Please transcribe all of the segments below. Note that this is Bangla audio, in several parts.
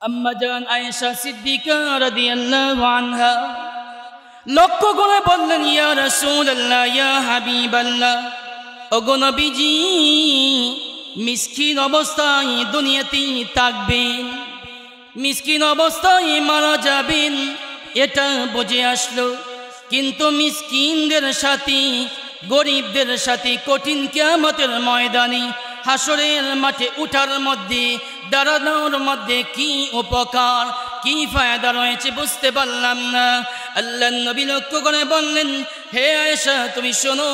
আম্মা জান আয়েশা সিদ্দিকা রাদিয়াল্লাহু আনহা লক্ষ্য করে বললেন, ইয়া রাসূলুল্লাহ, ইয়া হাবিবাল্লাহ, ওগো নবীজি, মিসকিন অবস্থায় দুনিয়াতেই থাকবেন, মিসকিন অবস্থায় মারা যাবেন, এটা বুঝে আসলো। কিন্তু মিসকিনদের সাথে, গরিবদের সাথে কঠিন কিয়ামতের ময়দানে হাসরের মাঠে উঠার মধ্যে, দাঁড়ানোর মধ্যে কি উপকার, কি ফায়দা রয়েছে বুঝতে পারলাম না। আল্লাহর নবী লক্ষ্য করে বললেন, হে আয়েশা, তুমি শোনো,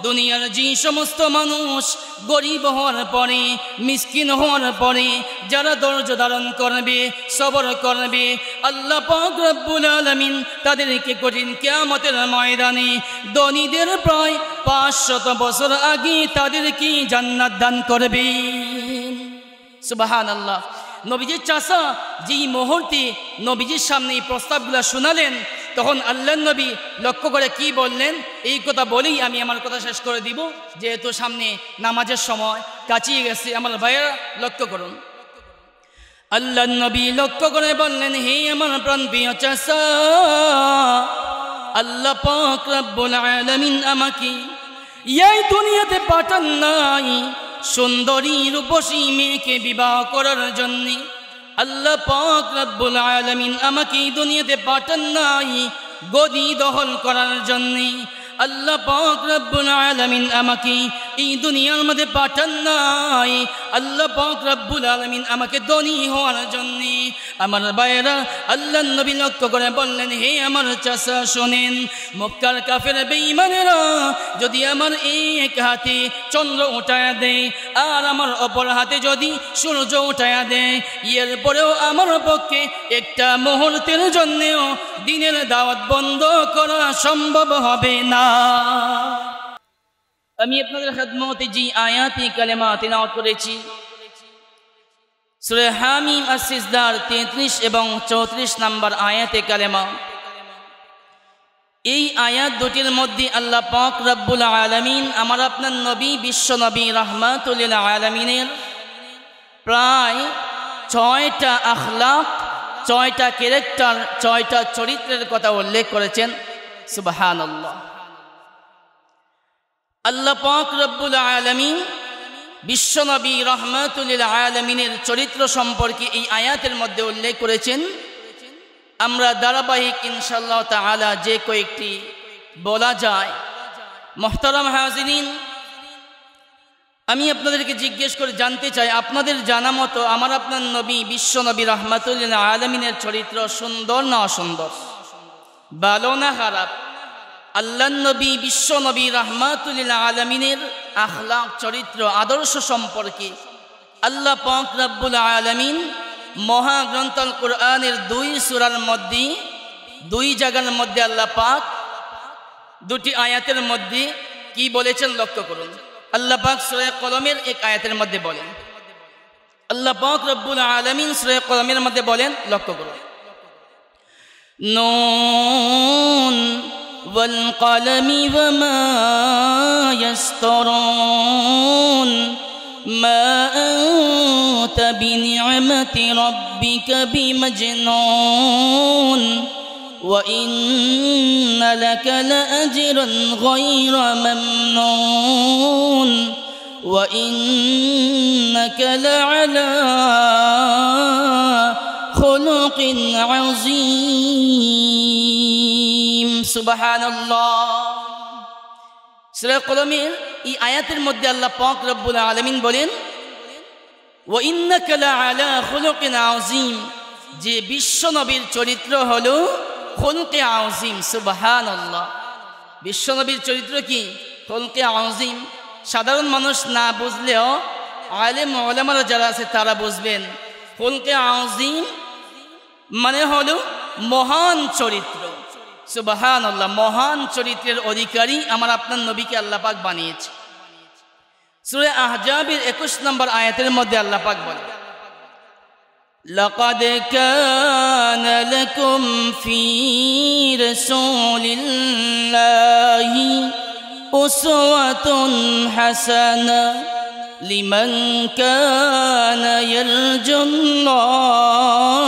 দুনিয়ার যে সমস্ত মানুষ গরিব হওয়ার পরে, মিসকিন হওয়ার পরে যারা ধৈর্য ধারণ করবে, সবর করবে, আল্লাহ পাক রব্বুল আলামিন তাদেরকে কঠিন কিয়ামতের ময়দানে ধনীদের প্রায় 500 বছর আগে তাদেরকে জান্নাত দান করবে। সুবহানাল্লাহ। নবীজির চাচা যেই মুহূর্তে নবীজির সামনে এই প্রস্তাবগুলো শোনালেন, তখন আল্লাহর নবী লক্ষ্য করে কি বললেন, এই কথা বলেই আমি আমার কথা শেষ করে দিব, যেহেতু সামনে নামাজের সময় কাছিয়ে গেছে। আমার ভাইয়েরা লক্ষ্য করুন, আল্লাহর নবী লক্ষ্য করে বললেন, হে আমার প্রাণপ্রিয় চাচা, আল্লাহ পাক রব্বুল আলামিন আমাকে এই দুনিয়াতে পাঠান নাই সুন্দরী রূপসী মেয়েকে বিবাহ করার জন্য। আল্লাহ পাক রব্বুল আলামিন আমাকে এই দুনিয়াতে পাঠান নাই গদি দখল করার জন্য। আল্লাহ পাক রব্বুল আলামিন আমাকে এই দুনিয়ার মধ্যে পাঠান নাই, আল্লাহ পাক রব্বুল আলামিন আমাকে ধনী হওয়ার জন্য। আমার ভাইয়েরা, আল্লাহর নবী লক্ষ্য করে বললেন, হে আমার চাচা শোনেন, মক্কার কাফের বেঈমানেরা যদি আমার এক হাতে চন্দ্র উঠায়া দেয় আর আমার অপর হাতে যদি সূর্য উঠায়া দেয়, এরপরেও আমার পক্ষে একটা মুহূর্তের জন্যও দিনের দাওয়াত বন্ধ করা সম্ভব হবে না। আমি আপনাদের খেদমতে যে আয়াতি কালেমা তিলাওয়াত করেছি, সূরা হামিম আস-সিজদার 33 এবং 34 নম্বর আয়াতে কালেমা, এই আয়াত দুটির মধ্যে আল্লাহ পাক রব্বুল আলামিন আমার আপনার নবী, বিশ্ব নবী রাহমাতুল লিল আলামিনের প্রায় 6টা আখলাক, 6টা ক্যারেক্টার, 6টা চরিত্রের কথা উল্লেখ করেছেন। সুবহানাল্লাহ। আল্লাহ পাক রব্বুল আলামিন বিশ্ব নবী রাহমাতুল লিল আলামিনের চরিত্র সম্পর্কে এই আয়াতের মধ্যে উল্লেখ করেছেন। আমরা ধারাবাহিক ইনশাআল্লাহ তাআলা যে কয়েকটি বলা যায়। মুহতারাম হাজিরিন, আমি আপনাদেরকে জিজ্ঞেস করে জানতে চাই, আপনাদের জানা মতো আমার আপনার নবী বিশ্ব নবী রাহমাতুল লিল আলামিনের চরিত্র সুন্দর না অসুন্দর, ভালো না খারাপ? আল্লাহর নবী বিশ্ব নবী রাহমাতুল লিল আলামিনের আখলাক, চরিত্র, আদর্শ সম্পর্কে আল্লাহ পাক রব্বুল আলামিন মহাগ্রন্থ আল কোরআনের 2 সূরার মধ্যে, 2 জায়গার মধ্যে আল্লাহ পাক 2টি আয়াতের মধ্যে কি বলেছেন লক্ষ্য করুন। আল্লাহ পাক সূরা কলমের এক আয়াতের মধ্যে বলেন, আল্লাহ পাক রব্বুল আলামিন সূরা কলমের মধ্যে বলেন, লক্ষ্য করুন, নুন ওয়াল কলমি ওয়া মা ইয়াসতারুন মা আনতা বিনি'মাতি রাব্বিকা বিমাজনুন ওয়া ইন্না লাকা লাআজরান গায়রা মামনুন ওয়া ইন্নাকা লা'আলা খুলুকিন আযীম। সুবহানাল্লাহ। সূরা কলমের এই আয়াতের মধ্যে আল্লাহ পাক রব্বুল আলামিন বলেন, ওয়া ইন্নাকা লা'আলা খুলুকিন আযীম, যে বিশ্ব নবীর চরিত্র হলো খুলুকে আযীম। সুবহানাল্লাহ। বিশ্ব নবীর চরিত্র কি? খুলুকে আযীম। সাধারণ মানুষ না বুঝলেও আলেম ওলামারা যারা আছে তারা বুঝবেন, খুলুকে আযীম মানে হলো মহান চরিত্র। সুবহানাল্লাহ। মহান চরিত্রের অধিকারী আমার আপনার নবীকে আল্লাহ পাক বানিয়েছে। সূরা আহজাবের 21 নম্বর আয়াতের মধ্যে আল্লাহ পাক বলেন, লাকাদ কানা লাকুম ফি রাসূলিল্লাহি উসওয়াতুন হাসানাহ লিমান কানা ইয়ারজুল্লাহ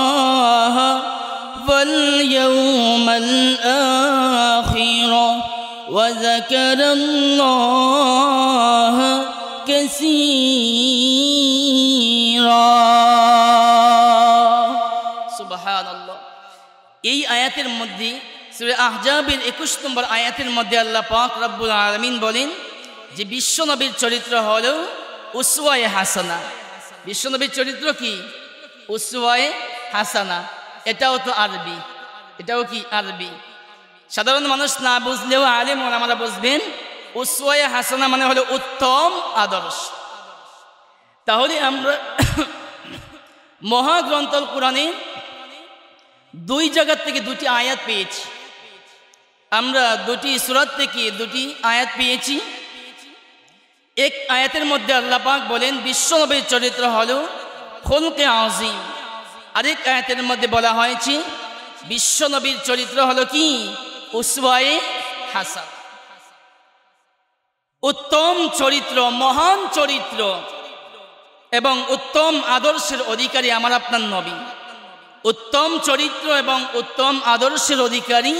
যাকারাল্লাহ কাসীরা। সুবহানাল্লাহ। এই আয়াতের মধ্যে সূরা আহজাবের 21 নম্বর আয়াতের মধ্যে আল্লাহ পাক রব্বুল আলামিন বলেন যে বিশ্বনবীর চরিত্র হলো উসওয়ায়ে হাসানা। বিশ্বনবীর চরিত্র কি? উসওয়ায়ে হাসানা। এটাও তো আরবি, এটাও কি আরবি। সাধারণ মানুষ না বুঝলেও আলেম ওলামারা বুঝবেন উসওয়ায়ে হাসানা মানে হলো উত্তম আদর্শ। তাহলে আমরা মহাগ্রন্থ কোরআনে দুই জায়গা থেকে দুটি আয়াত পেয়েছি। আমরা দুটি সূরা থেকে দুটি আয়াত পেয়েছি। এক আয়াতের মধ্যে আল্লাহ পাক বলেন বিশ্বনবীর চরিত্র হলো খুলকে আযীম। আরেক আয়াতের মধ্যে বলা হয়েছে বিশ্বনবীর চরিত্র হলো কি? উসওয়ায়ে হাসান। উত্তম চরিত্র, মহান চরিত্র এবং উত্তম আদর্শের অধিকারী আমার আপনার নবী। উত্তম চরিত্র এবং উত্তম আদর্শের অধিকারী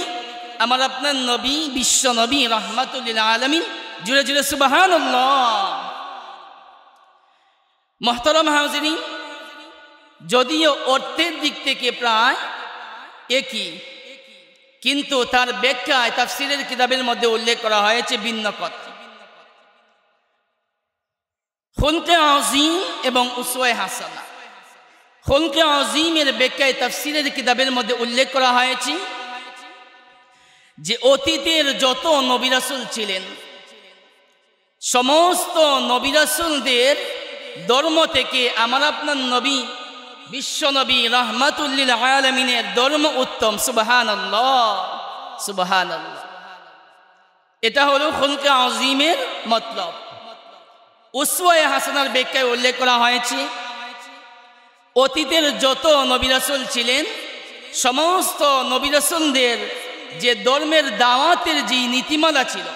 আমার আপনার নবী, বিশ্ব নবী রাহমাতুল লিল আলামিন। জুড়ে জুড়ে সুবহানাল্লাহ। মুহতারাম হাজিরিন, যদিও অর্থের দিক থেকে প্রায় একই, কিন্তু তার ব্যাখ্যায় তাফসীরের কিতাবের মধ্যে উল্লেখ করা হয়েছে ভিন্ন কথা। খুলকে আযীম এবং উসওয়ায়ে হাসানা। খুলকে আযীমের ব্যাখ্যায় তাফসীরের কিতাবের মধ্যে উল্লেখ করা হয়েছে যে অতীতের যত নবী রাসূল ছিলেন সমস্ত নবী রাসূলদের ধর্ম থেকে আমার আপনার নবী বিশ্ব নবী রাহমাতুল লিল আলামিনের ধর্ম উত্তম। সুবহানাল্লাহ, সুবহানাল্লাহ। এটা হলো খুলকে আযীমের মতলব। উসওয়ায়ে হাসানার ব্যাখ্যায় উল্লেখ করা হয়েছে অতীতের যত নবী রাসূল ছিলেন সমস্ত নবী রাসূলদের যে ধর্মের দাওয়াতের যে নীতিমালা ছিল,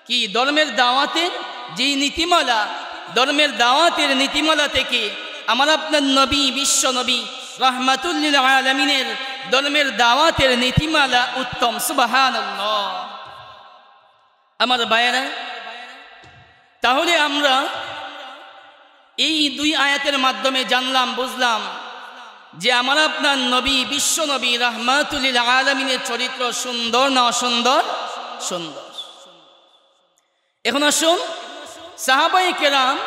কি ধর্মের দাওয়াতের যে নীতিমালা, ধর্মের দাওয়াতের নীতিমালা থেকে আমার আপনার নবী বিশ্ব নবী রাহমাতুল লিল আলামিনের ধর্মের দাওয়াতের নীতিমালা উত্তম। সুবহানাল্লাহ। আমার ভাইয়েরা, তাহলে আমরা এই দুই আয়াতের মাধ্যমে জানলাম, বুঝলাম যে আমার আপনার নবী বিশ্ব নবী রাহমাতুল লিল আলামিনের চরিত্র সুন্দর না অসুন্দর? সুন্দর। এখন আসুন, সাহাবায়ে কেরাম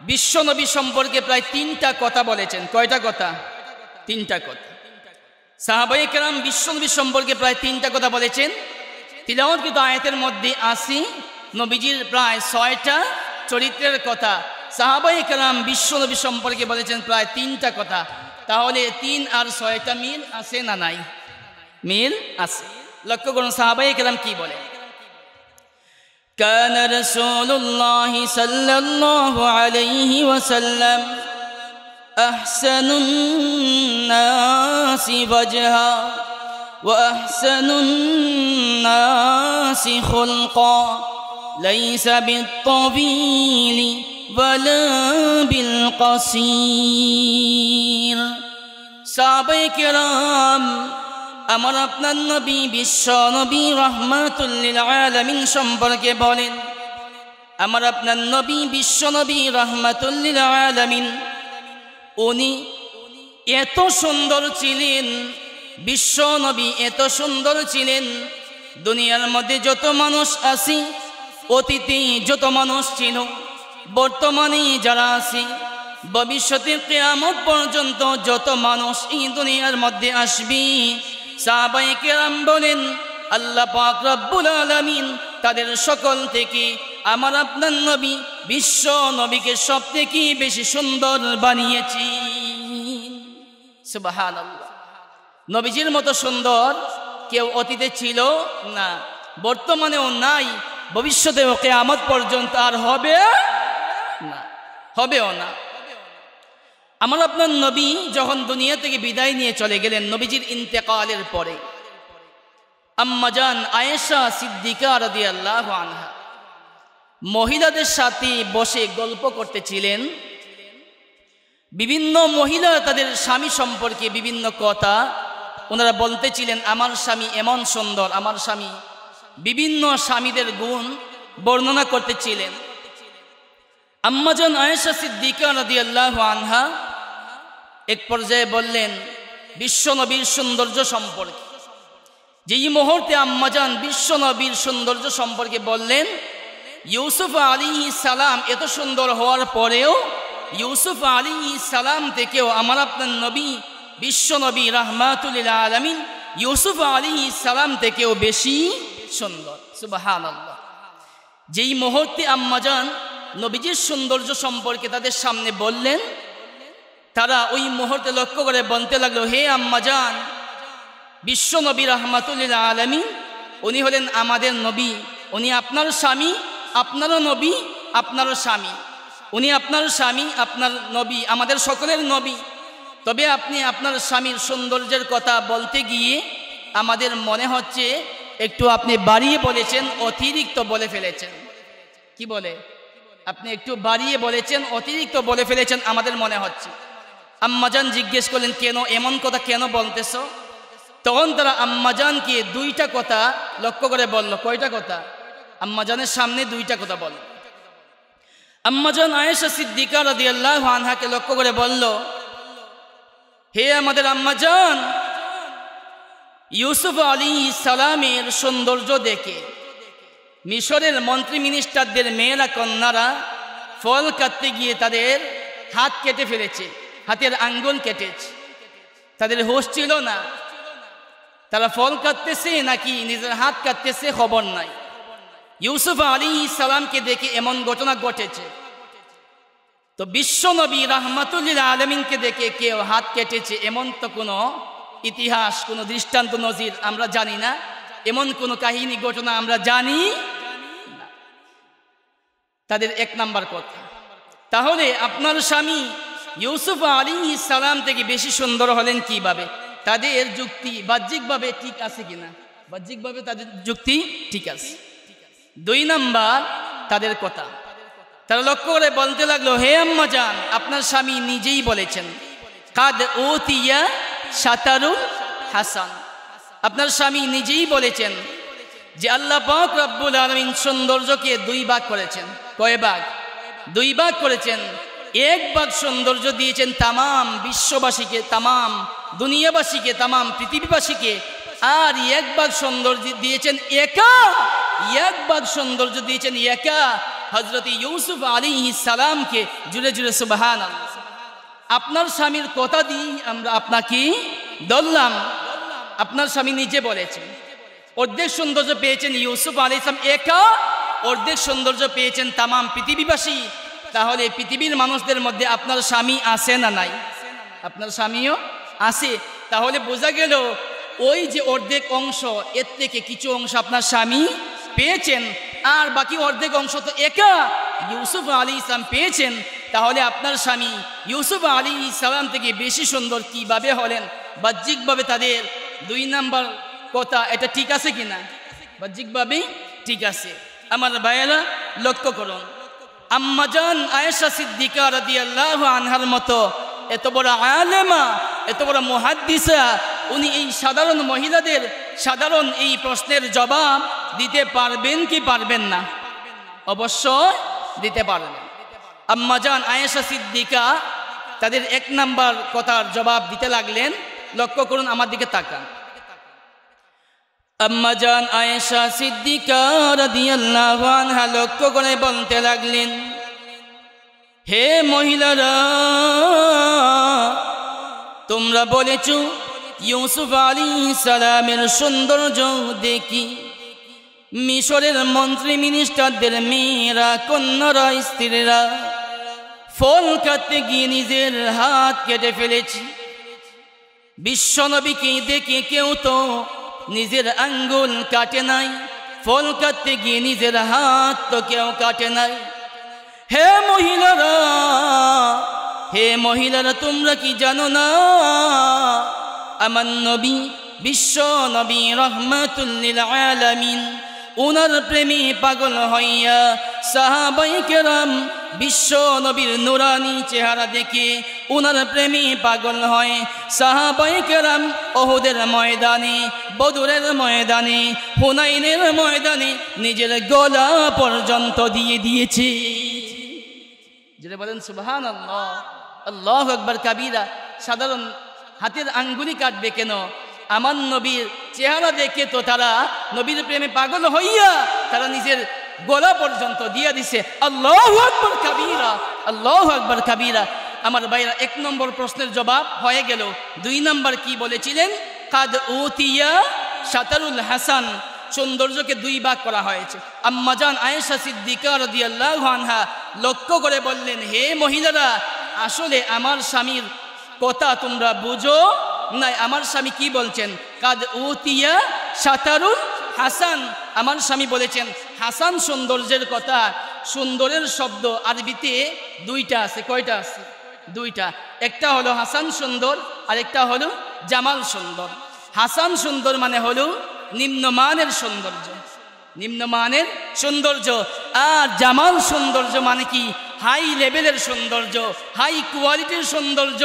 বিশ্ব নবী সম্পর্কে প্রায় 3টা কথা বলেছেন। কয়টা কথা? 3টা কথা। সাহাবায়ে কেরাম বিশ্ব নবী সম্পর্কে প্রায় 3টা কথা বলেছেন। তিলাওয়াতকৃত আয়াতের মধ্যে আসি নবীজির প্রায় 6টা চরিত্রের কথা সাহাবায়ে কেরাম বিশ্ব নবী সম্পর্কে বলেছেন প্রায় 3টা কথা। তাহলে 3 আর 6টা মিল আছে না নাই? মিল আছে। লক্ষ্য করুন সাহাবায়ে কেরাম কি বলে। كان رسول الله صلى الله عليه وسلم أحسن الناس وجها وأحسن الناس خلقا ليس بالطويل ولا بالقصير। সাহাবায়ে কেরাম আমার আপনার নবী বিশ্ব নবী রাহমাতুল লিল আলামিন সম্পর্কে বলেন, আমার আপনার নবী বিশ্ব নবী রাহমাতুল লিল আলামিন উনি এত সুন্দর ছিলেন, বিশ্ব নবী এত সুন্দর ছিলেন, দুনিয়ার মধ্যে যত মানুষ আছে, অতীতে যত মানুষ ছিল, বর্তমানে যারা আছে, ভবিষ্যতে কিয়ামত পর্যন্ত যত মানুষ এই দুনিয়ার মধ্যে আসবে, সাহাবায়ে কেরাম বলেন আল্লাহ পাক রব্বুল আলামিন তাদের সকল থেকে আমার আপনার নবী বিশ্ব নবীকে সবথেকে বেশি সুন্দর বানিয়েছেন। সুবহানাল্লাহ। নবীজির মতো সুন্দর কেউ অতীতে ছিল না, বর্তমানেও নাই, ভবিষ্যতেও কিয়ামত পর্যন্ত আর হবে না, হবেও না। আমার আপনার নবী যখন দুনিয়া থেকে বিদায় নিয়ে চলে গেলেন, নবীজির ইন্তেকালের পরে আম্মা জান আয়েশা সিদ্দিকা রাদিয়াল্লাহু আনহা মহিলাদের সাথে বসে গল্প করতেছিলেন। বিভিন্ন মহিলা তাদের স্বামী সম্পর্কে বিভিন্ন কথা ওনারা বলতেছিলেন। আমার স্বামী এমন সুন্দর, আমার স্বামী বিভিন্ন স্বামীদের গুণ বর্ণনা করতেছিলেন। আম্মাজান আয়েশা সিদ্দিকা রাদিয়াল্লাহু আনহা এক পর্যায়ে বললেন বিশ্বনবীর সৌন্দর্য সম্পর্কে। যেই মুহূর্তে আম্মাজান বিশ্বনবীর সৌন্দর্য সম্পর্কে বললেন, ইউসুফ আলাইহিস সালাম এত সুন্দর হওয়ার পরেও ইউসুফ আলাইহিস সালাম থেকেও আমার আপনার নবী বিশ্বনবী রাহমাতুল লিল আলামিন ইউসুফ আলাইহিস সালাম থেকেও বেশি সুন্দর। সুবহানাল্লাহ। যেই মুহূর্তে আম্মাজান নবীজির সৌন্দর্য সম্পর্কে তাদের সামনে বললেন, তারা ওই মুহূর্তে লক্ষ্য করে বলতে লাগলো, হে আম্মাজান, বিশ্বনবী রাহমাতুল লিল আলামিন উনি হলেন আমাদের নবী, উনি আপনার স্বামী, আপনারও নবী, আপনারও স্বামী, উনি আপনার স্বামী, আপনার নবী, আমাদের সকলের নবী। তবে আপনি আপনার স্বামীর সৌন্দর্যের কথা বলতে গিয়ে আমাদের মনে হচ্ছে একটু আপনি বাড়িয়ে বলেছেন, অতিরিক্ত বলে ফেলেছেন। কি বলে? আপনি একটু বাড়িয়ে বলেছেন, অতিরিক্ত বলে ফেলেছেন আমাদের মনে হচ্ছে। আম্মাজান জিজ্ঞেস করলেন, কেন এমন কথা কেন বলতেছ? তখন তারা আম্মাজানকে দুইটা কথা লক্ষ্য করে বলল। কয়টা কথা? আম্মাজানের সামনে দুইটা কথা বলল। আম্মাজান আয়েশা সিদ্দিকা রাদিয়াল্লাহু আনহাকে লক্ষ্য করে বলল, হে আমাদের আম্মাজান, ইউসুফ আলাইহিস সালামের সৌন্দর্য দেখে মিশরের মন্ত্রী মিনিস্টারদের মেয়েরা কন্যারা ফল কাটতে গিয়ে তাদের হাত কেটে ফেলেছে, হাতের আঙ্গুল কেটেছে। তাদের হোশ ছিল না, তারা ফল কাটতেছে নাকি নিজের হাত কাটতেছে খবর নাই। ইউসুফ আলাইহিস সালামকে দেখে এমন ঘটনা ঘটেছে। তো বিশ্বনবী রাহমাতুল লিল আলামিনকে দেখে কেউ হাত কেটেছে এমন তো কোনো ইতিহাস, কোনো দৃষ্টান্ত নজির আমরা জানি না, এমন কোনো কাহিনী ঘটনা আমরা জানি না। তাদের এক নাম্বার কথা। তাহলে আপনার স্বামী ইউসুফ আলাইহিস সালাম থেকে বেশি সুন্দর হলেন কিভাবে? তাদের যুক্তি বাহ্যিকভাবে ঠিক আছে কিনা? বাহ্যিকভাবে তাদের যুক্তি ঠিক আছে। দুই নাম্বার তাদের কথা, তারা লক্ষ্য করে বলতে লাগলো, হে আম্মাজান, আপনার স্বামী নিজেই বলেছেন, কাদ উতিয়া শাতারুল হাসান, আপনার স্বামী নিজেই বলেছেন যে আল্লাহ পাক রব্বুল আলামিন সৌন্দর্যকে দুই ভাগ করেছেন। কয় ভাগ? দুই ভাগ করেছেন। এক ভাগ সৌন্দর্য দিয়েছেন তামাম বিশ্ববাসীকে, তামাম দুনিয়াবাসীকে, তামাম পৃথিবীবাসীকে, আর এক ভাগ সৌন্দর্য দিয়েছেন একা, এক ভাগ সৌন্দর্য দিয়েছেন একা হযরত ইউসুফ আলাইহিস সালামকে। জুড়ে জুড়ে সুবহানাল্লাহ। আপনার স্বামীর কথা দিয়ে আমরা আপনাকে ধরলাম। আপনার স্বামী নিজে বলেছেন অর্ধেক সৌন্দর্য পেয়েছেন ইউসুফ আলাইহিস সালাম একা, অর্ধেক সৌন্দর্য পেয়েছেন তামাম পৃথিবীবাসী। তাহলে পৃথিবীর মানুষদের মধ্যে আপনার স্বামী আছে না নাই? আপনার স্বামীও আছে। তাহলে বোঝা গেল ওই যে অর্ধেক অংশ, এর থেকে কিছু অংশ আপনার স্বামী পেয়েছেন, আর বাকি অর্ধেক অংশ তো একা ইউসুফ আলাইহিস সালাম পেয়েছেন। তাহলে আপনার স্বামী ইউসুফ আলাইহিস সালাম থেকে বেশি সুন্দর কিভাবে হলেন? বাহ্যিকভাবে তাদের দুই নাম্বার কথা, এটা ঠিক আছে কিনা? বাহ্যিকভাবে ঠিক আছে। আমার ভাইয়েরা লক্ষ্য করুন, আম্মাজান আয়েশা সিদ্দিকা রাদিয়াল্লাহু আনহার মতো এত বড় আলেমা, এত বড় মুহাদ্দিসা, উনি এই সাধারণ মহিলাদের সাধারণ এই প্রশ্নের জবাব দিতে পারবেন কি পারবেন না? অবশ্যই দিতে পারবেন। আম্মাজান আয়েশা সিদ্দিকা তাদের এক নাম্বার কথার জবাব দিতে লাগলেন। লক্ষ্য করুন, আমার দিকে তাকান। আম্মাজান আয়েশা সিদ্দিকা রাদিয়াল্লাহু আনহা লক্ষ্য করে বলতে লাগলেন, হে মহিলারা, তোমরা বলেছো ইউসুফ আলাইহিস সালামের সৌন্দর্য দেখি মিশরের মন্ত্রী মিনিস্টারদের মেয়েরা কন্যারা স্ত্রীরা ফল কাটতে গিয়ে নিজের হাত কেটে ফেলেছি। বিশ্বনবীকে দেখে কেউ তো নিজের আঙ্গুল কাটে নাই, ফল কাটতে গিয়ে নিজের হাত তো কেউ কাটে নাই। হে মহিলারা, হে মহিলারা, তোমরা কি জানো না আমার নবী বিশ্ব নবী রাহমাতুল লিল আলামিন, ওনার প্রেমে পাগল হইয়া সাহাবায়ে কেরাম বিশ্ব নবীর নুরানি চেহারা দেখে উনার প্রেমে পাগল হয়। সাহাবায়ে কেরাম ওহুদের ময়দানে, বদরের ময়দানে, হুনাইনের ময়দানে নিজের গলা পর্যন্ত দিয়ে দিয়েছে। যেটা বলেন সুবহানাল্লাহ, আল্লাহু আকবার কাবীরা। সাধারণ হাতের আঙ্গুলি কাটবে কেন? আমার নবীর চেহারা দেখে তো তারা নবীর প্রেমে পাগল হইয়া তারা নিজের গলা পর্যন্ত দিয়ে দিছে। আল্লাহু আকবার কাবীরা, আল্লাহু আকবার কাবীরা। আমার ভাইরা, 1 নম্বর প্রশ্নের জবাব হয়ে গেল। 2 নম্বর কি বলেছিলেন? কাদ উতিয়া শাতারুল হাসান, সৌন্দর্যকে 2 ভাগ করা হয়েছে। আম্মাজান আয়েশা সিদ্দিকা রাদিয়াল্লাহু আনহা লক্ষ্য করে বললেন, হে মহিলারা, আসলে আমার স্বামীর কথা তোমরা বুঝো নাই। আমার স্বামী কি বলছেন? কাদ উতিয়া শাতারুল হাসান, আমার স্বামী বলেছেন হাসান সৌন্দর্যের কথা। সুন্দরের শব্দ আরবিতে 2টা আছে। কয়টা আছে? 2টা। একটা হলো হাসান সুন্দর, আর একটা হলো জামাল সুন্দর। হাসান সুন্দর মানে হলো নিম্নমানের সৌন্দর্য, নিম্নমানের সৌন্দর্য। আর জামাল সৌন্দর্য মানে কি? হাই লেভেলের সৌন্দর্য, হাই কোয়ালিটির সৌন্দর্য।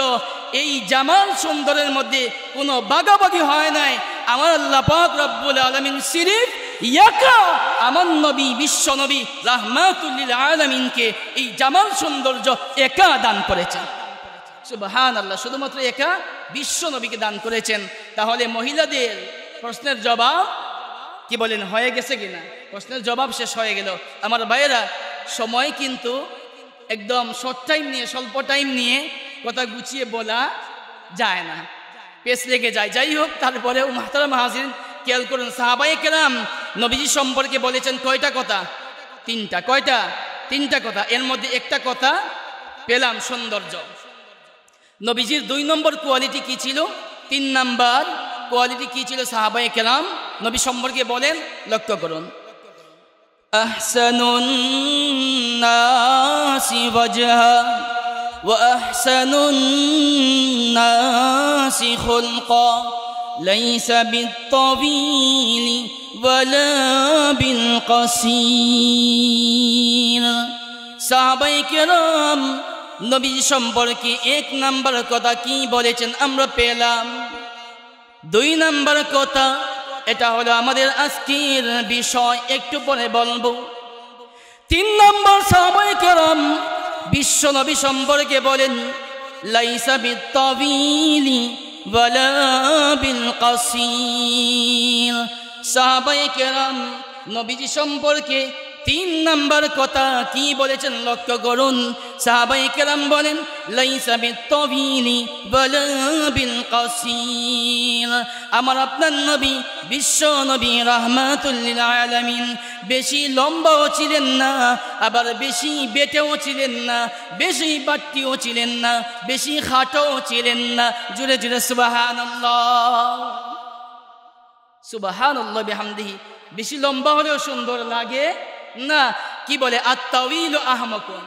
এই জামাল সুন্দরের মধ্যে কোনো বাগাবাগি হয় নাই। আমার আল্লাহ পাক রব্বুল আলামিন সিরিফ ইয়াকা আমার নবী, বিশ্ব নবী রাহমাতুল লিল আলামিনকে এই জামাল সৌন্দর্য একা দান করেছেন। সুবহানাল্লাহ, শুধুমাত্র একা বিশ্ব নবীকে দান করেছেন। তাহলে মহিলাদের প্রশ্নের জবাব কি বলেন হয়ে গেছে কিনা? প্রশ্নের জবাব শেষ হয়ে গেল। আমার ভাইয়েরা, সময় কিন্তু একদম শর্ট টাইম নিয়ে, স্বল্প টাইম নিয়ে কথা গুছিয়ে বলা যায় না, পেছ লেগে যায়। যাই হোক, তারপরেও মুহতারাম হাজিরিন খেয়াল করুন, সাহাবায়ে কেরাম নবীজি সম্পর্কে বলেছেন কয়টা কথা? 3টা। কয়টা? 3টা কথা। এর মধ্যে একটা কথা পেলাম, সৌন্দর্য। নবীজির 2 নম্বর কোয়ালিটি কি ছিল? 3 নম্বর কোয়ালিটি কি ছিল সাহাবায়ে কেরাম নবী সম্পর্কে বলেন? লক্ষ্য করুন, আহসানুন নাসি ওয়াজহা ওয়া আহসানুন নাসি খুলকা লাইসা বিত-তাওয়িলি ওয়ালা বিল কাসীর। সাহাবায়ে কেরাম নবী সম্পর্কে 1 নম্বর কথা কি বলেছেন আমরা পেলাম। 2 নম্বর কথা, এটা হলো আমাদের আজকের বিষয়, একটু পরে বলবো। 3 নম্বর, সাহাবায়ে কেরাম বিশ্ব নবী সম্পর্কে বলেন লাইসা বিত-তাওয়িলি ওয়ালা বিল কাসীর। সাহাবায়ে কেরাম নবীজি সম্পর্কে 3 নম্বর কথা কি বলেছেন লক্ষ্য করুন। সাহাবায়ে কেরাম বলেন লাইসা বিত-তাওয়িলি ওয়ালা বিল কাসীর। আমার আপনার নবী, বিশ্ব নবী রাহমাতুল লিল আলামিন বেশি লম্বাও ছিলেন না, আবার বেশি বেটেও ছিলেন না, বেশি বাট্টিও ছিলেন না, বেশি খাটোও ছিলেন না। জুড়ে জুড়ে সুবহানাল্লাহ, সুবহানাল্লাহ বিহামদিহি। বেশি লম্বা হলেও সুন্দর লাগে না। কি বলে আত-তাওয়িলু আহমাকুন,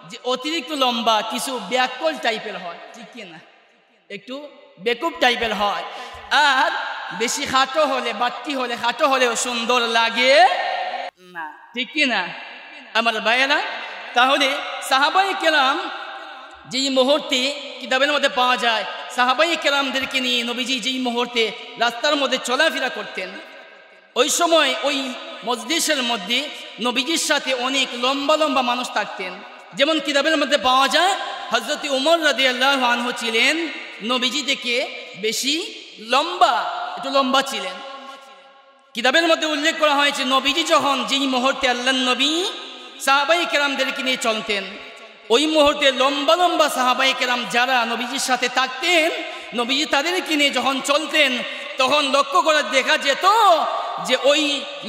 যে অতিরিক্ত লম্বা কিছু ব্যাকল টাইপের হয়, ঠিক কি না? একটু বেকুব টাইপের হয়। আর বেশি খাটো হলে, বাট্টি হলে, খাটো হলেও সুন্দর লাগে না, ঠিক কি না আমার ভাইয়েরা? তাহলে সাহাবায়ে কেরাম যেই মুহূর্তে কিতাবের মধ্যে পাওয়া যায়, সাহাবায়ে কেরামদেরকে নিয়ে নবীজি যেই মুহূর্তে রাস্তার মধ্যে চলাফেরা করতেন, ওই সময় ওই মজলিসের মধ্যে নবীজির সাথে অনেক লম্বা লম্বা মানুষ থাকতেন। যেমন কিতাবের মধ্যে পাওয়া যায় হযরত ওমর রাদিয়াল্লাহু আনহু ছিলেন নবীজি থেকে বেশি লম্বা, একটু লম্বা ছিলেন। কিতাবের মধ্যে উল্লেখ করা হয়েছে নবীজি যখন যেই মুহূর্তে আল্লাহর নবী সাহাবায়ে কেরামদেরকে নিয়ে চলতেন, ওই মুহূর্তে লম্বা লম্বা সাহাবায়ে কেরাম যারা নবীজির সাথে থাকতেন, নবীজি তাদেরকে নিয়ে যখন চলতেন তখন লক্ষ্য করে দেখা যেত যে ওই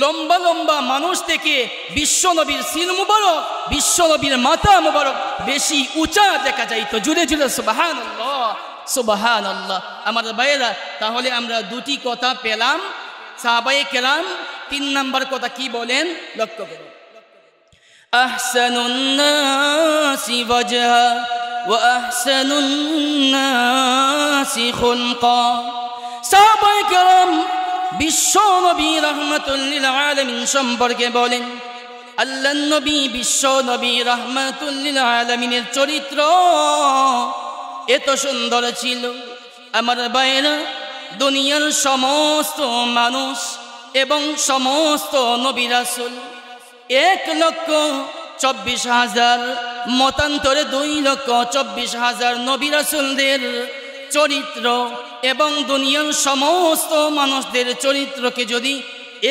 লম্বা লম্বা মানুষ থেকে বিশ্ব নবীর সিল মুবারক, বিশ্ব নবীর মাথা মুবারক বেশি উঁচা দেখা যাইত। জুড়ে জুড়ে সুবহানাল্লাহ, সুবহানাল্লাহ। আমার ভাইয়েরা, তাহলে আমরা 2টি কথা পেলাম। সাহাবায়ে কেরাম 3 নম্বর কথা কি বলেন লক্ষ্য করুন, আহসানুন নাসি ওয়াজহা ওয়া আহসানুন নাসি খুলকা। সাহাবায়ে কেরাম বিশ্ব নবী রাহমাতুল লিল আলামিন সম্পর্কে বলেন আল্লাহর নবী বিশ্ব নবী রাহমাতুল লিল আলামিনের চরিত্র এত সুন্দর ছিল। আমার ভাইরা, দুনিয়ার সমস্ত মানুষ এবং সমস্ত নবী রাসূল 1,24,000 মতান্তরে 2,24,000 নবী রাসূলদের চরিত্র এবং দুনিয়ার সমস্ত মানুষদের চরিত্রকে যদি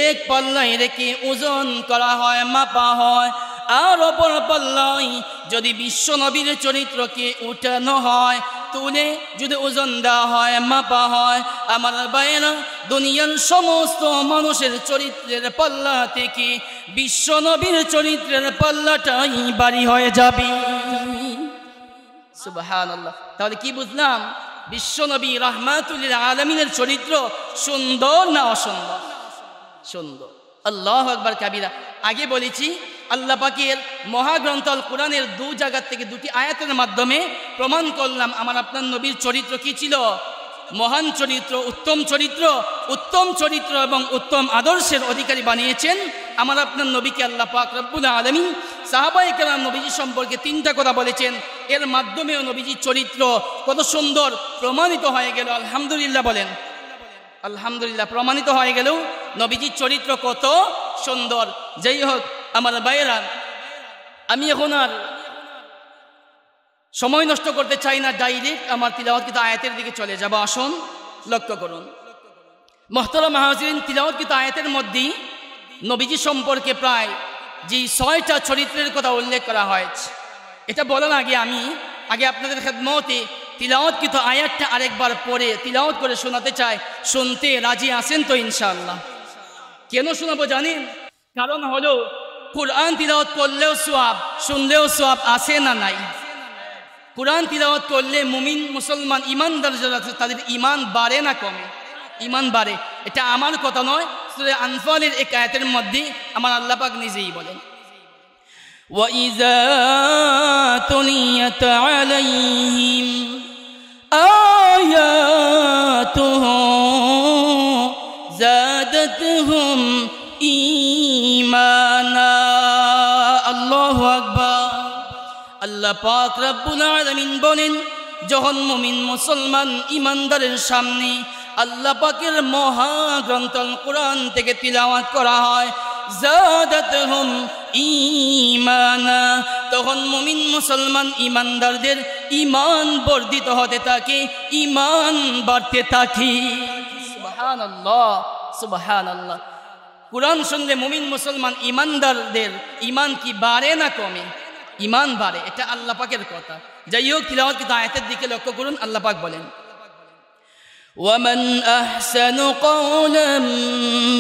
এক পাল্লায় রেখে ওজন করা হয়, মাপা হয়, আর অপর পাল্লায় যদি বিশ্ব নবীর চরিত্রকে উঠানো হয়, তুলে যদি ওজন দেওয়া হয়, মাপা হয়, আমার ভাইয়েরা, দুনিয়ার সমস্ত মানুষের চরিত্রের পাল্লা থেকে বিশ্ব নবীর চরিত্রের পাল্লাটাই ভারী হয়ে যাবে। সুবহানাল্লাহ। তাহলে কি বুঝলাম? বিশ্ব নবী রাহমাতুল লিল আলামিনের চরিত্র সুন্দর না অসুন্দর? সুন্দর। আল্লাহু আকবার কাবীরা। আগে বলেছি আল্লাহ পাকের মহাগ্রন্থ আল কোরআনের 2 জায়গা থেকে 2টি আয়াতের মাধ্যমে প্রমাণ করলাম আমার আপনার নবীর চরিত্র কি ছিল? মহান চরিত্র, উত্তম চরিত্র, উত্তম চরিত্র এবং উত্তম আদর্শের অধিকারী বানিয়েছেন আমার আপনার নবীকে আল্লাহ পাক রব্বুল আলামিন। সাহাবায়ে কেরাম নবীজি সম্পর্কে 3টা কথা বলেছেন, এর মাধ্যমেও নবীজির চরিত্র কত সুন্দর প্রমাণিত হয়ে গেল। আলহামদুলিল্লাহ বলেন। আলহামদুলিল্লাহ। প্রমাণিত হয়ে গেল নবীজির চরিত্র কত সুন্দর। যাই হোক আমার ভাইয়েরা, আমি এখন আর সময় নষ্ট করতে চাই না, ডাইরেক্ট আমার তিলাওয়াতকৃত আয়াতের দিকে চলে যাব। আসুন লক্ষ্য করুন মুহতারাম হাজিরিন, তিলাওয়াতকৃত আয়াতের মধ্যে নবীজি সম্পর্কে প্রায় যে 6টা চরিত্রের কথা উল্লেখ করা হয়েছে, এটা বলার আগে আমি আপনাদের খেদমতে তিলাওয়াতকৃত আয়াতটা আরেকবার পড়ে তিলাওয়াত করে শোনাতে চাই। শুনতে রাজি আছেন তো ইনশাআল্লাহ? কেন শোনাবো জানেন? কারণ হলো কুরআন তিলাওয়াত করলেও সওয়াব, শুনলেও সওয়াব আছে না নাই? কুরআন তিলাওয়াত করলে মুমিন মুসলমান ইমানদার যারা আছে তাদের ঈমান বাড়ে না কমে? ঈমান বাড়ে। এটা আমার কথা নয়, সূরা আনফালের এক আয়াতের মধ্যে আমার আল্লাহ পাক নিজেই বলেন, وَإِذَا تُلِيَتْ عَلَيْهِمْ آيَاتُهُ زَادَتْهُمْ ঈমানা। আল্লাহু আকবার। আল্লাহ পাক রব্বুল আলামিন বলেন, যখন মুমিন মুসলমান ইমানদারের সামনে আল্লাহ পাকের মহাগ্রন্থ কোরআন থেকে তিলাওয়াত করা হয়, জাদাতহুম ঈমানা, তখন মুমিন মুসলমান ইমানদারদের ঈমান বর্ধিত হতে থাকে, ঈমান বাড়তে থাকে। সুবহানাল্লাহ, সুবহানাল্লাহ। কুরআন শুনলে মুমিন মুসলমান ইমানদারদের ঈমান কি বাড়ে না কমে? ঈমান বাড়ে। এটা আল্লাহ পাকের কথা। যাই হোক, তিলাওয়াতকৃত আয়াতের দিকে লক্ষ্য করুন। আল্লাহ পাক বলেন, وَمَنْ أَحْسَنُ قَوْلًا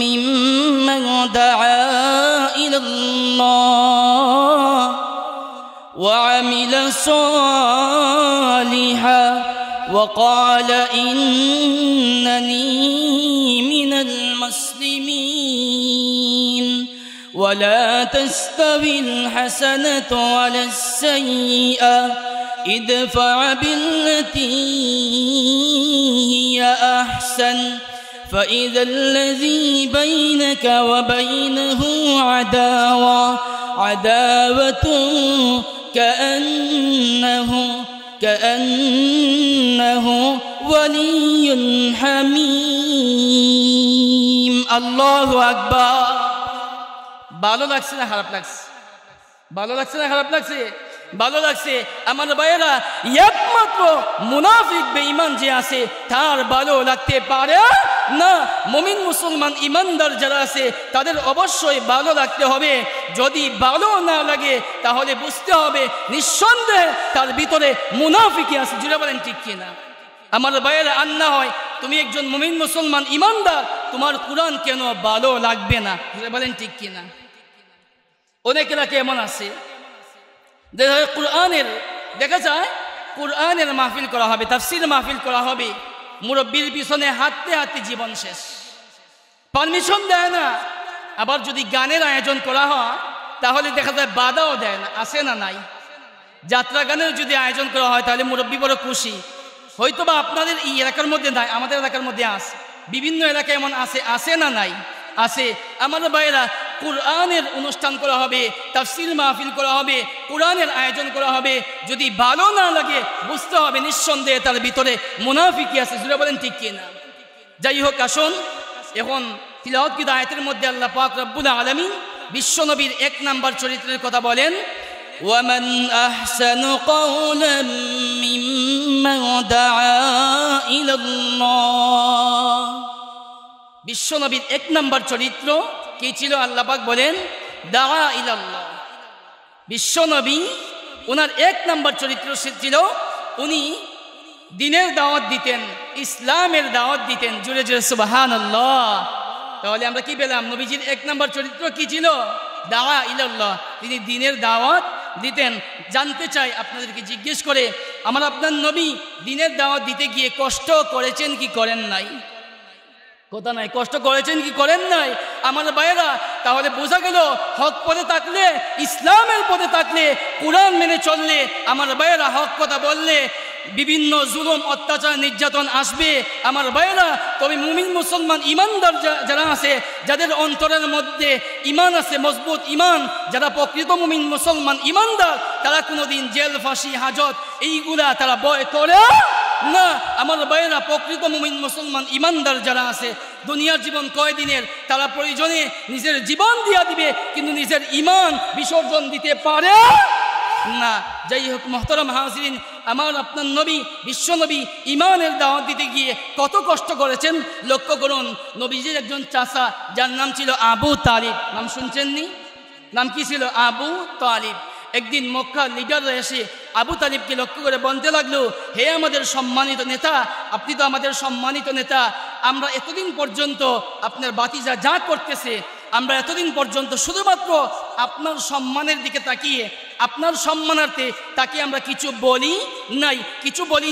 مِّمَّنْ دَعَا إِلَى اللَّهِ وَعَمِلَ صَالِحًا وَقَالَ إِنَّنِي مِنَ الْمُسْلِمِينَ وَلَا تَسْتَوِي الْحَسَنَةُ وَلَا السَّيِّئَةُ ادفع بالتي هي أحسن فإذا الذي بينك وبينه عداوة كأنه ولي حميم। الله أكبر। ভালো লাগছে না খারাপ লাগছে? ভালো লাগছে না খারাপ লাগছে? ভালো লাগছে। আমার ভাইয়েরা, একমাত্র মুনাফিক বেঈমান যে আছে তার ভালো লাগতে পারে না। মুমিন মুসলমান ইমানদার যারা আছে তাদের অবশ্যই ভালো লাগতে হবে। যদি ভালো না লাগে তাহলে বুঝতে হবে নিঃসন্দেহে তার ভিতরে মুনাফিকি আছে। জুড়ে বলেন ঠিক কিনা? আমার ভাইয়েরা, আর না হয় তুমি একজন মুমিন মুসলমান ইমানদার, তোমার কুরআন কেন ভালো লাগবে না? জুড়ে বলেন ঠিক কিনা? অনেকেরা কেমন আছে, কুরআনের দেখা যায় কুরআনের মাহফিল করা হবে, তাফসীর মাহফিল করা হবে, মুরব্বির পিছনে হাঁটতে হাঁটতে জীবন শেষ, পারমিশন দেয় না। আবার যদি গানের আয়োজন করা হয় তাহলে দেখা যায় বাধাও দেয় না। আছে না নাই? যাত্রা গানের যদি আয়োজন করা হয় তাহলে মুরব্বি বড় খুশি। হয়তো বা আপনাদের এই এলাকার মধ্যে নাই, আমাদের এলাকার মধ্যে আছে, বিভিন্ন এলাকায় এমন আছে। আছে না নাই? আছে। আমার ভাইয়েরা, কুরআনের অনুষ্ঠান করা হবে, তাফসীর মাহফিল করা হবে, কুরআনের আয়োজন করা হবে, যদি ভালো না লাগে বুঝতে হবে নিঃসন্দেহে তার ভিতরে মুনাফিকি আছে। জুড়ে বলেন ঠিক কিনা? যাই হোক, আসুন এখন তিলাওয়াতকৃত আয়াতের মধ্যে আল্লাহ পাক রব্বুল আলামিন বিশ্বনবীর 1 নাম্বার চরিত্রের কথা বলেন, ওয়ামান আহসানু কাওলাম মিম্মান দাআ ইলাল্লাহ। বিশ্বনবীর 1 নাম্বার চরিত্র কি ছিল? আল্লাহ পাক বলেন দাআ ইলাল্লাহ। বিশ্বনবী ওনার 1 নাম্বার চরিত্র ছিল উনি দ্বীনের দাওয়াত দিতেন, ইসলামের দাওয়াত দিতেন। জোরে জোরে সুবহানাল্লাহ। তাহলে আমরা কি পেলাম? নবীজির 1 নাম্বার চরিত্র কি ছিল? দাওয়া ইলাল্লাহ। তিনি দ্বীনের দাওয়াত দিতেন। জানতে চাই আপনাদেরকে জিজ্ঞেস করে, আমার আপনার নবী দ্বীনের দাওয়াত দিতে গিয়ে কষ্ট করেছেন কি করেন নাই? কথা নাই, কষ্ট করেছেন কি করেন নাই? আমার ভাইয়েরা, তাহলে বোঝা গেল হক পথে থাকলে, ইসলামের পথে থাকলে, কুরআন মেনে চললে, আমার ভাইয়েরা হক কথা বললে বিভিন্ন জুলুম অত্যাচার নির্যাতন আসবে আমার ভাইয়েরা। তবে মুমিন মুসলমান ইমানদার যারা আছে, যাদের অন্তরের মধ্যে ইমান আছে, মজবুত ইমান, যারা প্রকৃত মুমিন মুসলমান ইমানদার, তারা কোনোদিন জেল, ফাঁসি, হাজত এইগুলা তারা ভয় করে না। আমার ভাইয়েরা, প্রকৃত মুমিন মুসলমান ইমানদার যারা আছে, দুনিয়ার জীবন কয়দিনের, তারা প্রয়োজনে নিজের জীবন দিয়া দিবে, কিন্তু নিজের ইমান বিসর্জন দিতে পারে না। যাই হোক মুহতারাম হাজিরিন, আমার আপনার নবী বিশ্বনবী ইমানের দাওয়াত দিতে গিয়ে কত কষ্ট করেছেন লক্ষ্য করুন। নবীজির একজন চাচা যার নাম ছিল আবু তালিব, নাম শুনছেননি? নাম কি ছিল? আবু তালিব। একদিন মক্কার লিডাররা এসে আবু তালিবকে লক্ষ্য করে বলতে লাগলো, হে আমাদের সম্মানিত নেতা, আপনি তো আমাদের সম্মানিত নেতা, আমরা এতদিন পর্যন্ত আপনার বাতিজা যা করতেছে, আমরা এতদিন পর্যন্ত শুধুমাত্র আপনার সম্মানের দিকে তাকিয়ে, আপনার সম্মানার্থে তাকে আমরা কিছু বলি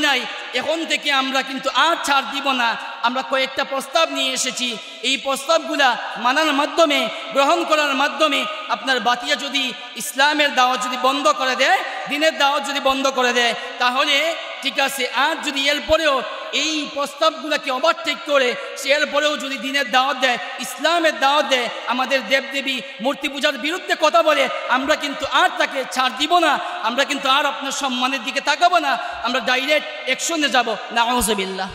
নাই। এখন থেকে আমরা কিন্তু আর ছাড় দিব না। আমরা কয়েকটা প্রস্তাব নিয়ে এসেছি। এই প্রস্তাবগুলা মানার মাধ্যমে, গ্রহণ করার মাধ্যমে আপনার বাতিজা যদি ইসলামের দাওয়াত যদি বন্ধ করে দেয়, দ্বীনের দাওয়াত যদি বন্ধ করে দেয়, তাহলে ঠিক আছে। আর যদি এরপরেও এই প্রস্তাবগুলোকে ওভারটেক করে সে এরপরেও যদি দ্বীনের দাওয়াত দেয়, ইসলামের দাওয়াত দেয়, আমাদের দেবদেবী মূর্তি পূজার বিরুদ্ধে কথা বলে, আমরা কিন্তু আর তাকে ছাড় দিব না। আমরা কিন্তু আর আপনার সম্মানের দিকে তাকাবো না, আমরা ডাইরেক্ট অ্যাকশনে যাব। নাউযুবিল্লাহ।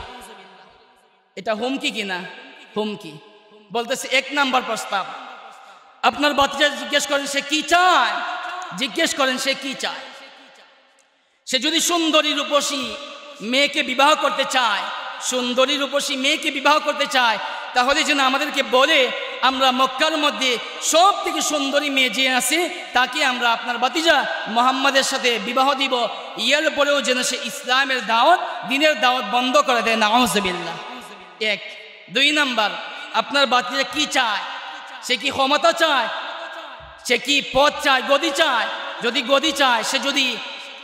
এটা হুমকি কিনা? হুমকি। বলতেছে 1 নাম্বার প্রস্তাব, আপনার বাতিজা জিজ্ঞেস করেন সে কি চায়, জিজ্ঞেস করেন সে কি চায়। সে যদি সুন্দরী রূপসী মেয়েকে বিবাহ করতে চায়, সুন্দরী রূপসী মেয়েকে বিবাহ করতে চায়, তাহলে যেন আমাদেরকে বলে, আমরা মক্কার মধ্যে সব থেকে সুন্দরী মেয়ে যে আছে তাকে আমরা আপনার বাতিজা মুহাম্মাদের সাথে বিবাহ দিব। এর পরেও যেন সে ইসলামের দাওয়াত, দ্বীনের দাওয়াত বন্ধ করে দেয়। নাউযুবিল্লাহ। 1। 2 নাম্বার, আপনার বাতিজা কি চায়? সে কি ক্ষমতা চায়? সে কি পদ চায়, গদি চায়? যদি গদি চায়, সে যদি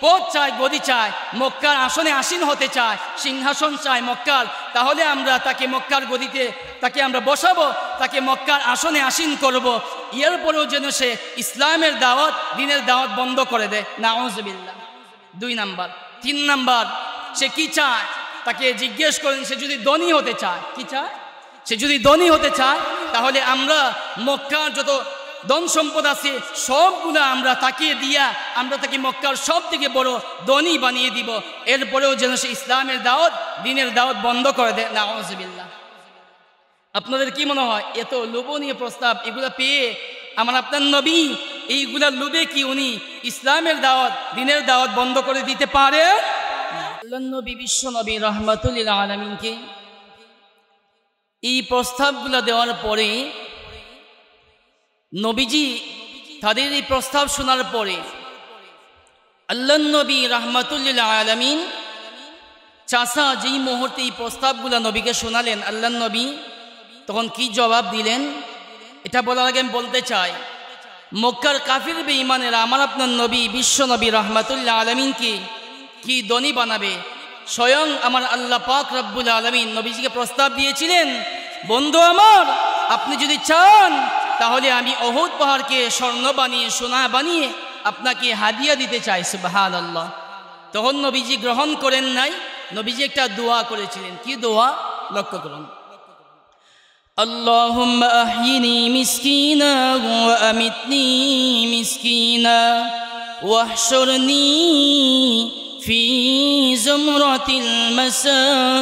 পদ চায়, গদি চায়, মক্কার আসনে আসীন হতে চায়, সিংহাসন চায় মক্কার, তাহলে আমরা তাকে মক্কার গদিতে তাকে আমরা বসাবো, তাকে মক্কার আসনে আসীন করব। এরপরেও যেন সে ইসলামের দাওয়াত, দ্বীনের দাওয়াত বন্ধ করে দেয়। নাউযুবিল্লাহ। 2 নাম্বার। 3 নাম্বার, সে কি চায় তাকে জিজ্ঞেস করেন। সে যদি ধনী হতে চায়, কি চায়? সে যদি ধনী হতে চায়, তাহলে আমরা মক্কার যত ধন সম্পদ আছে সবগুলা আমরা তাকে দিয়া আমরা তাকে মক্কার সব থেকে বড় ধনী বানিয়ে দিব। এরপরেও যেন সে ইসলামের দাওয়াত, দ্বীনের দাওয়াত বন্ধ করে দেয়। নাউযুবিল্লাহ। আপনাদের কি মনে হয় এত লোভনীয় প্রস্তাব এগুলা পেয়ে আমার আপনার নবী এইগুলা লোভে কি উনি ইসলামের দাওয়াত, দ্বীনের দাওয়াত বন্ধ করে দিতে পারে? আল্লাহর নবী বিশ্ব নবী রাহমাতুল লিল আলামিনকে এই প্রস্তাবগুলা দেওয়ার পরে নবীজি তাদের এই প্রস্তাব শোনার পরে আল্লাহর নবী রাহমাতুল লিল আলামিন চাচা যেই মুহূর্তে এই প্রস্তাবগুলা নবীকে শোনালেন, আল্লাহর নবী তখন কি জবাব দিলেন এটা বলার আগে আমি বলতে চাই, মক্কার কাফির বেঈমানেরা আমার আপনার নবী বিশ্ব নবী রাহমাতুল লিল আলামিনকে কি ধনী বানাবে। স্বয়ং আমার আল্লাহ পাক রব্বুল আলামিন নবীজিকে প্রস্তাব দিয়েছিলেন, বন্ধু আমার, আপনি যদি চান তাহলে আমি উহুদ পাহাড়কে স্বর্ণ বানিয়ে, সোনা বানিয়ে আপনাকে হাদিয়া দিতে চাই। সুবহানাল্লাহ। তখন নবীজি গ্রহণ করেন নাই, নবীজি একটা দোয়া করেছিলেন। কি দোয়া? লক্ষ্য করুন। اللهم أحيني مسكينا وأمتني مسكينا واحشرني في زمرة المساكين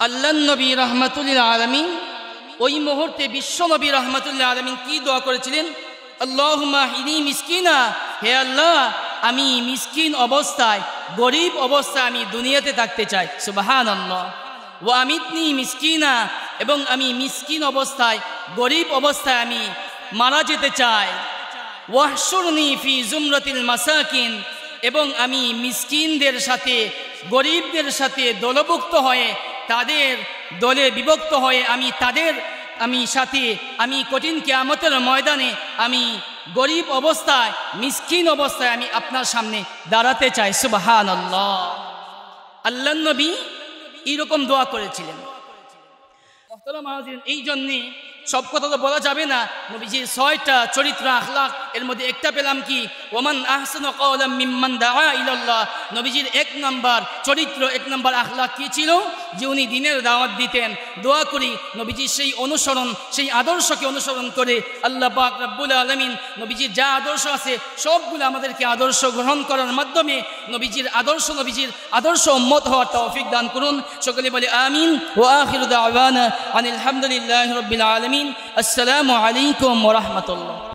আল্লাহ নবী রাহমাতুল্লিল আলামিন ওই মুহূর্তে বিশ্ব নবী রাহমাতুল্লিল আলামিন কি দোয়া করেছিলেন? আল্লাহুম্মা আহইনি মিসকিনা, হে আল্লাহ আমি মিসকিন অবস্থায় গরিব অবস্থায় আমি দুনিয়াতে থাকতে চাই। সুবহানাল্লাহ। ওয়া আমিতনি মিসকিনা, এবং আমি মিসকিন অবস্থায় গরিব অবস্থায় আমি মারা যেতে চাই। ওয়াহশুরনি ফি জুমরাতিল মাসাকিন, এবং আমি মিসকিনদের সাথে গরিবদের সাথে দলভুক্ত হয়ে তাদের দলে বিভক্ত হয়ে আমি সাথে কঠিন কিয়ামতের ময়দানে আমি গরিব অবস্থায় মিসকিন অবস্থায় আমি আপনার সামনে দাঁড়াতে চাই। সুবহানাল্লাহ। আল্লাহর নবী এইরকম দোয়া করেছিলেন। মুহতারাম হাজিরিন, এই জন্যে সব কথা তো বলা যাবে না। নবীজির 6টা চরিত্র আখলাক, এর মধ্যে একটা পেলাম কি, ওমান আহসানু কাওলাম মিম্মান দাআ ইলাল্লাহ। নবীজির 1 নম্বর চরিত্র, 1 নম্বর আখলাক কি ছিল? যে উনি দ্বীনের দাওয়াত দিতেন। দোয়া করি নবীজির সেই অনুসরণ, সেই আদর্শকে অনুসরণ করে আল্লাহ পাক রব্বুল আলামিন নবীজির যা আদর্শ আছে সবগুলো আমাদেরকে আদর্শ গ্রহণ করার মাধ্যমে নবীজির আদর্শ উম্মত হওয়ার তৌফিক দান করুন। সকলে বলে আমিন। ওয়া আখিরু দাওয়ানা আনিল হামদুলিল্লাহি রাব্বিল আলামিন। আসসালামু আলাইকুম ওয়া রাহমাতুল্লাহ।